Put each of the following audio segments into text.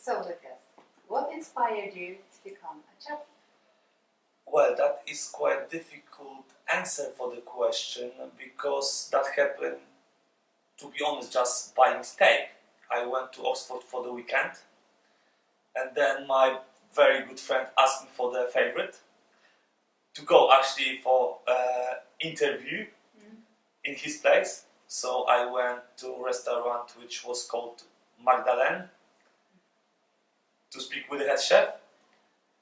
So, Lucas, what inspired you to become a chef? Well, that is quite difficult answer for the question because that happened, to be honest, just by mistake. I went to Oxford for the weekend, and then my very good friend asked me for the favorite to go actually for interview in his place. So I went to a restaurant which was called Magdalene to speak with the head chef,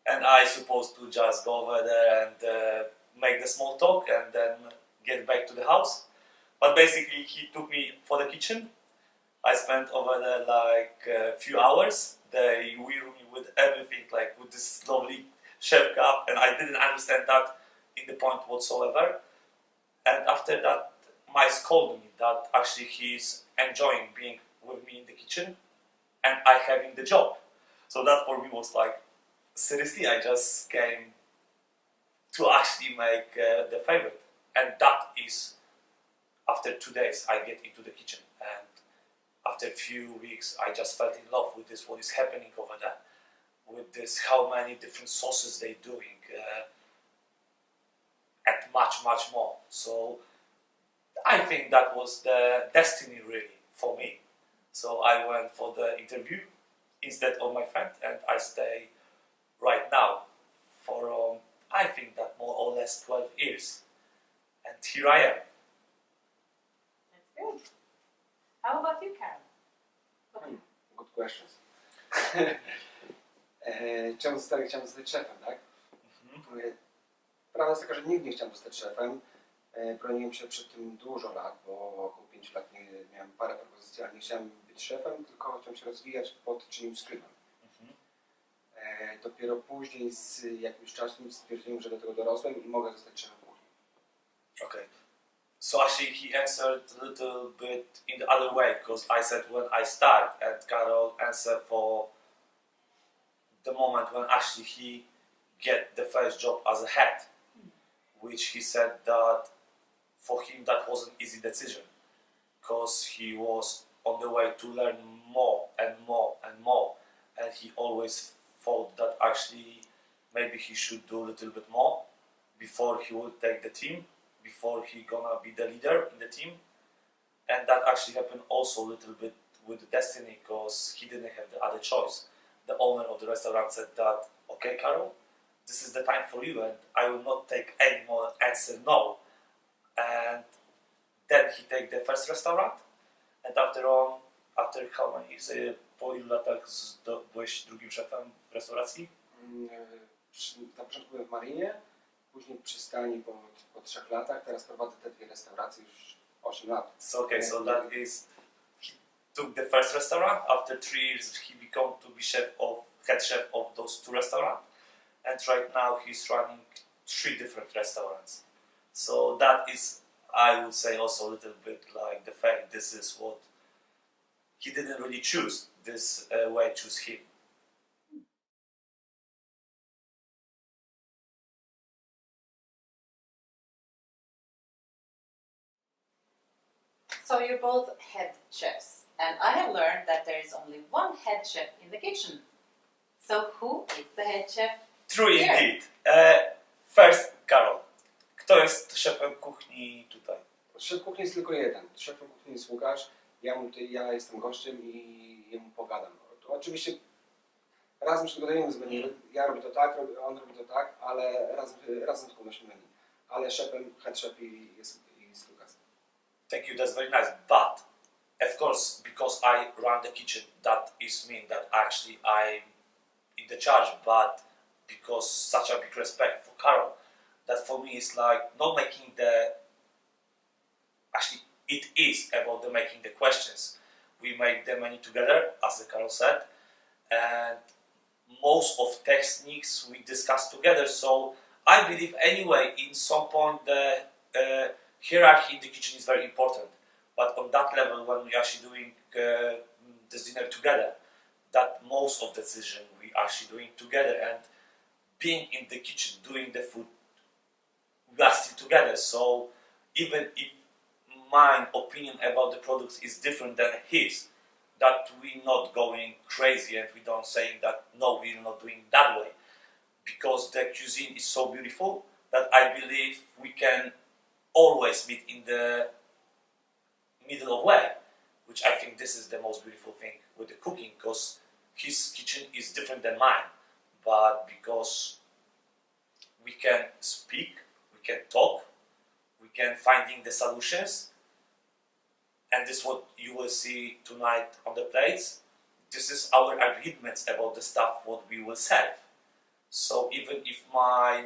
and I supposed to just go over there and make the small talk and then get back to the house. But basically he took me for the kitchen. I spent over there like a few hours. They wheeled me with everything, like with this lovely chef cup, and I didn't understand that in the point whatsoever. And after that, my scolded me that actually he's enjoying being with me in the kitchen and I having the job. So that for me was like, seriously, I just came to actually make the favorite. And that is, after 2 days, I get into the kitchen. And after a few weeks, I just fell in love with this, what is happening over there. With this, how many different sauces they're doing. And much more. So I think that was the destiny really for me. So I went for the interview instead of my friend, and I stay right now for I think that more or less 12 years. And here I am. That's good. How about you, Karol? Good questions. Chciałem zostać szefem, tak? Prawda jest taka, że nigdy nie chciałem zostać szefem. Broniłem się przed tym dużo lat, bo około 5 lat miałem parę propozycji, ale nie chciałem być szefem, tylko chciałem się rozwijać pod czyimś skrzydłem. Dopiero później z jakimś czasem stwierdziłem, że do tego dorosłem i mogę zostać szefem kuchni. Okay. So actually he answered a little bit in the other way, because I said when I start, and Karol answered for the moment when actually he get the first job as a head, which he said that for him that was an easy decision, because he was on the way to learn more and more and more, and he always thought that actually maybe he should do a little bit more before he would take the team, before he gonna be the leader in the team. And that actually happened also a little bit with Destiny, because he didn't have the other choice. The owner of the restaurant said that, okay, Karol, this is the time for you, and I will not take any more answer no. And then he take the first restaurant, and after how many years, po ilu latach byłeś drugim szefem w restauracji? Na początku byłem w Marinie, później przy Stani po 3 latach, teraz prowadzę te 2 restauracje już 8 lat. So okay, so that is, he took the first restaurant, after 3 years he became to be head chef of those 2 restaurants, and right now he's running 3 different restaurants. So that is, I would say, also a little bit like the fact this is what he didn't really choose, this way choose him. So you're both head chefs, and I have learned that there is only one head chef in the kitchen. So who is the head chef? True here? Indeed. First, Karol. Kto jest szefem kuchni tutaj? Szef kuchni jest tylko jeden. Szefem kuchni jest Łukasz. Ja jestem gościem i jemu pogadam. To oczywiście razem przygotujemy z menu. Ja robię to tak, on robi to tak, ale razem tylko nosimy menu. Ale szefem, head chef jest Łukasz. Thank you, that's very nice. But, of course, because I run the kitchen, that is mean that actually I'm in the charge, but because such a big respect for Karol, that for me is like not making actually it is about the making the questions. We make the menu together, as the Karol said, and most of techniques we discuss together. So I believe anyway, in some point the hierarchy in the kitchen is very important. But on that level, when we're actually doing this dinner together, that most of the decision we actually doing together, and being in the kitchen, doing the food, we are still together. So even if my opinion about the products is different than his, that we're not going crazy and we don't saying that no, we're not doing that way, because the cuisine is so beautiful that I believe we can always meet in the middle of way, which I think this is the most beautiful thing with the cooking, because his kitchen is different than mine, but because we can speak, we can talk, we can finding the solutions, and this is what you will see tonight on the plates. This is our agreements about the stuff what we will serve. So even if my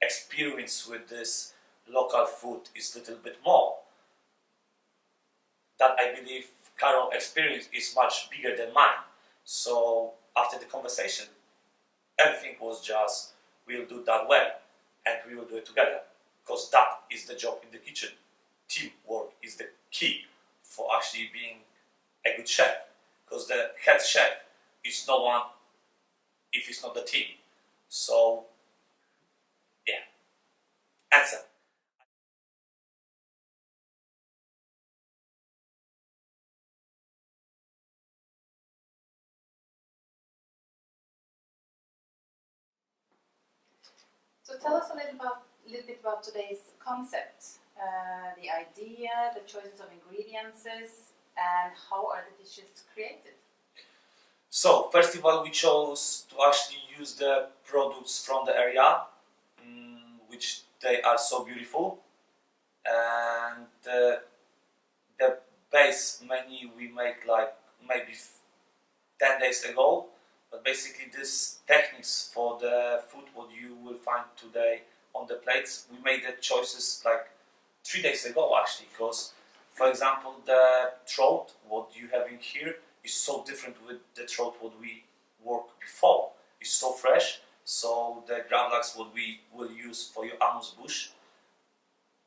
experience with this local food is a little bit more, that I believe Karol's experience is much bigger than mine. So after the conversation, everything was just, we'll do that well and we will do it together, because that is the job in the kitchen. Teamwork is the key for actually being a good chef, because the head chef is no one if it's not the team. So yeah, answer. So tell us a little bit about today's concept, the idea, the choices of ingredients, and how are the dishes created? So first of all, we chose to actually use the products from the area, which they are so beautiful, and the base menu we make like maybe 10 days ago. But basically, these techniques for the food what you will find today on the plates, we made the choices like 3 days ago actually, because for example, the trout what you have in here is so different with the trout what we worked before. It's so fresh. So the gravlax what we will use for your amuse bush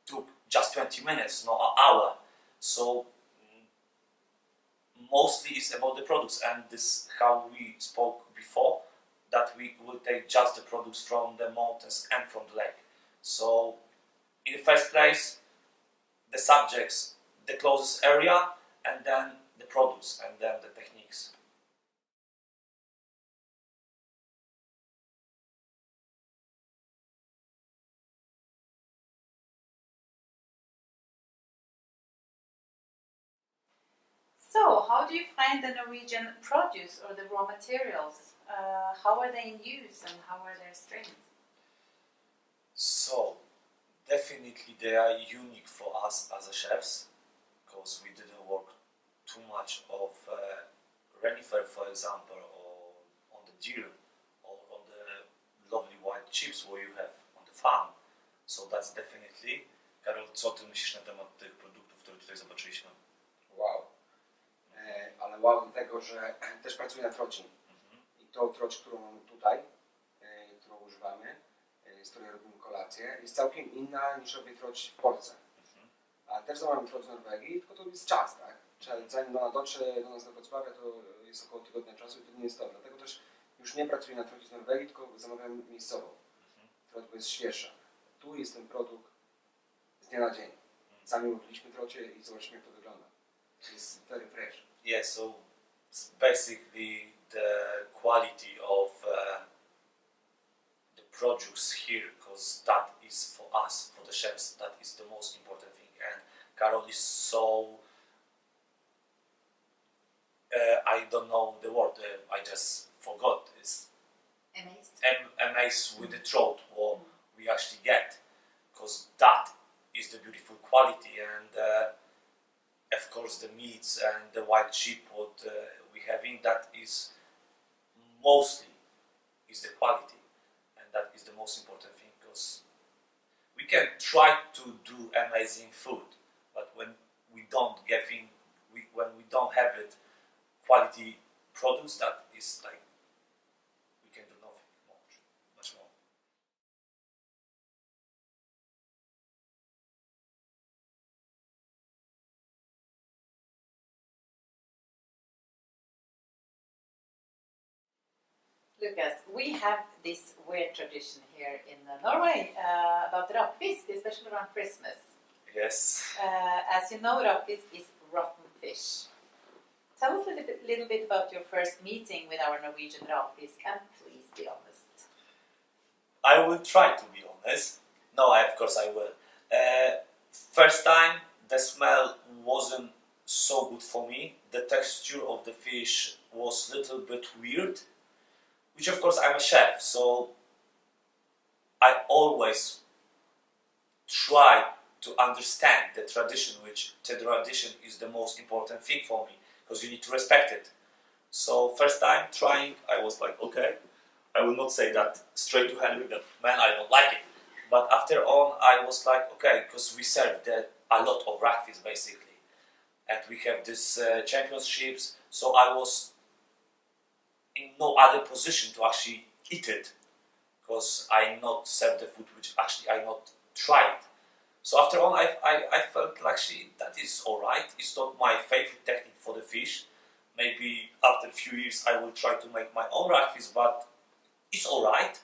took just 20 minutes, not an hour. So mostly it's about the products, and this how we spoke before, that we will take just the products from the mountains and from the lake. So in the first place, the subjects, the closest area, and then the products, and then the techniques. So, how do you find the Norwegian produce or the raw materials? How are they in use and how are their strengths? So definitely they are unique for us as a chefs, because we didn't work too much of renifer, for example, or on the deer, or on the lovely white chips what you have on the farm. So that's definitely. Karol, co ty myślisz na temat tych produktów, które tutaj zobaczyliśmy? Wow. Ale wow do tego, że też pracuję na troci. I tą troć, którą mamy tutaj, którą używamy, z której robimy kolację, jest całkiem inna niż robię troć w Polsce. A też zamawiam troć z Norwegii, tylko to jest czas, tak? Zanim ona dotrze do nas do Wrocławia, to jest około tygodnia czasu i to nie jest to. Dlatego też już nie pracuję na troci z Norwegii, tylko zamawiam miejscową. Troć jest świeższa. Tu jest ten produkt z dnia na dzień. Sami mówiliśmy trocie i zobaczmy, jak to wygląda. It's very fresh. Yeah, so it's basically the quality of the produce here, because that is for us, for the chefs, that is the most important thing. And Karol is so, I don't know the word, I just forgot, is amazed with the trout what we actually get, because that is the beautiful quality. And of course the meats and the white sheep what we having, that is mostly is the quality, and that is the most important thing, because we can try to do amazing food, but when we don't when we don't have it quality products, that is like we can do nothing much more. Lucas, we have this weird tradition here in Norway about rakfisk, especially around Christmas. Yes. As you know, rakfisk is rotten fish. Tell us a little bit about your first meeting with our Norwegian Rapfisk, and please be honest. I will try to be honest. No, of course I will. First time, the smell wasn't so good for me. The texture of the fish was a little bit weird, which of course I'm a chef, so I always try to understand the tradition, which the tradition is the most important thing for me, because you need to respect it. So first time trying, I was like, okay, I will not say that straight to Henry that, man, I don't like it. But after on, I was like, okay, because we served a lot of rugby's basically, and we have this championships, so I was in no other position to actually eat it, because I not served the food which actually I not tried. So after all, I felt like actually that is alright. It's not my favorite technique for the fish. Maybe after a few years I will try to make my own rugby's, but it's alright.